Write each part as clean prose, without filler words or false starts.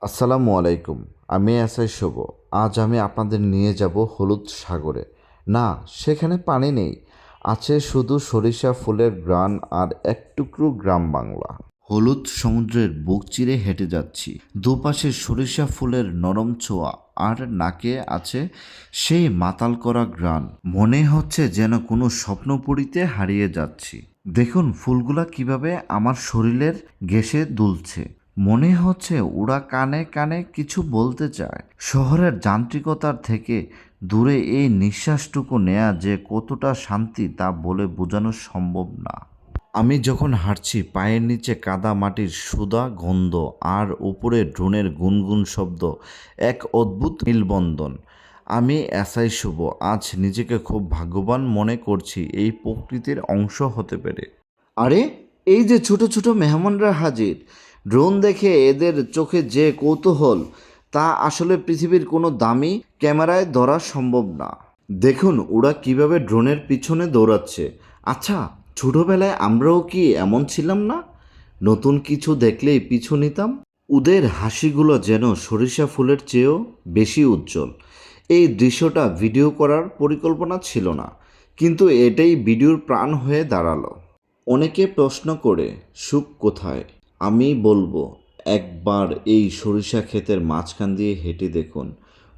আসসালামু আলাইকুম। আমি এসআই শুভ। আজ আমি আপনাদের নিয়ে যাব হলুদ সাগরে। না, সেখানে পানি নেই, আছে শুধু সরিষা ফুলের ঘ্রাণ আর এক টুকরো গ্রাম বাংলা। হলুদ সমুদ্রের বুক চিরে হেঁটে যাচ্ছি, দুপাশে সরিষা ফুলের নরম ছোঁয়া, আর নাকে আছে সেই মাতাল করা ঘ্রাণ। মনে হচ্ছে যেন কোনো স্বপ্নপুরীতে হারিয়ে যাচ্ছি। দেখুন ফুলগুলা কিভাবে আমার শরীরের ঘেঁষে দুলছে। মনে হচ্ছে ওরা কানে কানে কিছু বলতে চায়। শহরের যান্ত্রিকতার থেকে দূরে এই নিঃশ্বাসটুকু নেয়া যে কতটা শান্তি তা বলে বোঝানো সম্ভব না। আমি যখন হাঁটছি, পায়ের নিচে কাদা মাটির সুদা গন্ধ আর উপরে ড্রোনের গুনগুন শব্দ, এক অদ্ভুত মেলবন্ধন। আমি এসআই শুভ আজ নিজেকে খুব ভাগ্যবান মনে করছি এই প্রকৃতির অংশ হতে পেরে। আরে, এই যে ছোট ছোট মেহমানরা হাজির। ড্রোন দেখে এদের চোখে যে কৌতূহল, তা আসলে পৃথিবীর কোনো দামি ক্যামেরায় ধরা সম্ভব না। দেখুন ওরা কিভাবে ড্রোনের পিছনে দৌড়াচ্ছে। আচ্ছা, ছোটবেলায় আমরাও কি এমন ছিলাম না? নতুন কিছু দেখলেই পিছু নিতাম। ওদের হাসিগুলো যেন সরিষা ফুলের চেয়েও বেশি উজ্জ্বল। এই দৃশ্যটা ভিডিও করার পরিকল্পনা ছিল না, কিন্তু এটাই ভিডিওর প্রাণ হয়ে দাঁড়ালো। অনেকে প্রশ্ন করে সুখ কোথায়। আমি বলবো, একবার এই সরিষা ক্ষেতের মাঝখান দিয়ে হেঁটে দেখুন।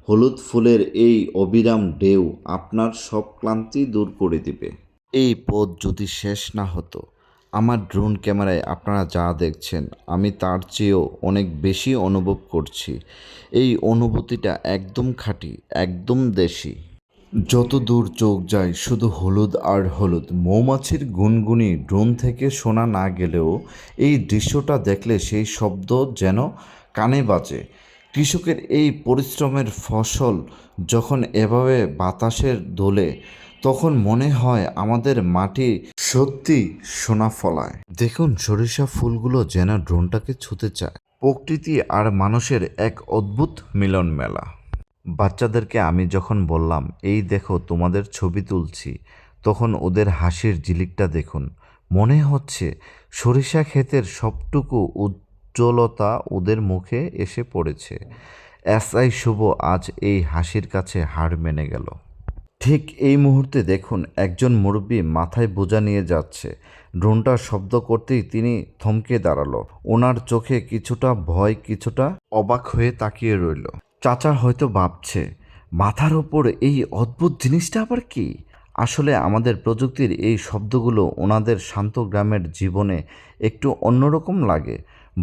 হলুদ ফুলের এই অবিরাম ঢেউ আপনার সব ক্লান্তি দূর করে দিবে। এই পথ যদি শেষ না হতো, আমার ড্রোন ক্যামেরায় আপনারা যা দেখছেন আমি তার চেয়েও অনেক বেশি অনুভব করছি। এই অনুভূতিটা একদম খাঁটি, একদম দেশি। যত দূর চোখ যায় শুধু হলুদ আর হলুদ। মৌমাছির গুনগুনি ড্রোন থেকে শোনা না গেলেও এই দৃশ্যটা দেখলে সেই শব্দ যেন কানে বাজে। কৃষকের এই পরিশ্রমের ফসল যখন এভাবে বাতাসের দোলে, তখন মনে হয় আমাদের মাটি সত্যি সোনা ফলায়। দেখুন সরিষা ফুলগুলো যেন ড্রোনটাকে ছুঁতে চায়। প্রকৃতি আর মানুষের এক অদ্ভুত মিলন মেলা। বাচ্চাদেরকে আমি যখন বললাম এই দেখো তোমাদের ছবি তুলছি, তখন ওদের হাসির ঝিলিকটা দেখুন। মনে হচ্ছে সরিষা ক্ষেতের সবটুকু উজ্জ্বলতা ওদের মুখে এসে পড়েছে। এসআই শুভ আজ এই হাসির কাছে হার মেনে গেল। ঠিক এই মুহূর্তে দেখুন একজন মুরব্বী মাথায় বোঝা নিয়ে যাচ্ছে। ড্রোনটা শব্দ করতেই তিনি থমকে দাঁড়ালো। ওনার চোখে কিছুটা ভয়, কিছুটা অবাক হয়ে তাকিয়ে রইল। চাচা হয়তো ভাবছে, মাথার ওপর এই অদ্ভুত জিনিসটা আবার কি? আসলে আমাদের প্রযুক্তির এই শব্দগুলো ওনাদের শান্ত গ্রামের জীবনে একটু অন্যরকম লাগে।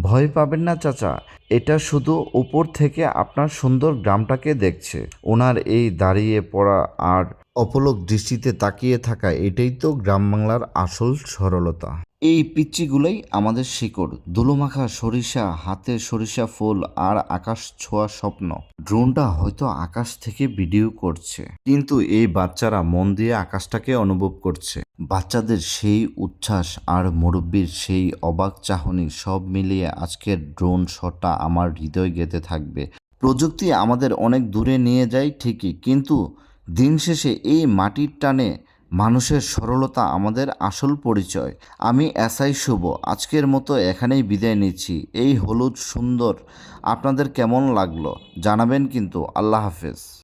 ভয় পাবেন না চাচা, এটা শুধু উপর থেকে আপনার সুন্দর গ্রামটাকে দেখছে। ওনার এই দাঁড়িয়ে পড়া আর অপলক দৃষ্টিতে তাকিয়ে থাকা, এটাই তো গ্রাম বাংলার আসল সরলতা। এই পিচ্চিগুলোই আমাদের শিকড়, ধুলোমাখা সরিষা, হাতে সরিষা ফুল আর আকাশ ছোঁয়া স্বপ্ন। ড্রোনটা হয়তো আকাশ থেকে ভিডিও করছে, কিন্তু এই বাচ্চারা মন দিয়ে আকাশটাকে অনুভব করছে। বাচ্চাদের সেই উচ্ছ্বাস আর মুরব্বীর সেই অবাক চাহনি, সব মিলিয়ে আজকের ড্রোন শটটা আমার হৃদয় গেঁথে থাকবে। প্রযুক্তি আমাদের অনেক দূরে নিয়ে যায় ঠিকই, কিন্তু দিন শেষে এই মাটির টানে মানুষের সরলতা আমাদের আসল পরিচয়। আমি এসআই শুভ আজকের মতো এখানেই বিদায় নিচ্ছি। এই হলুদ সুন্দর আপনাদের কেমন লাগলো জানাবেন কিন্তু। আল্লাহ হাফেজ।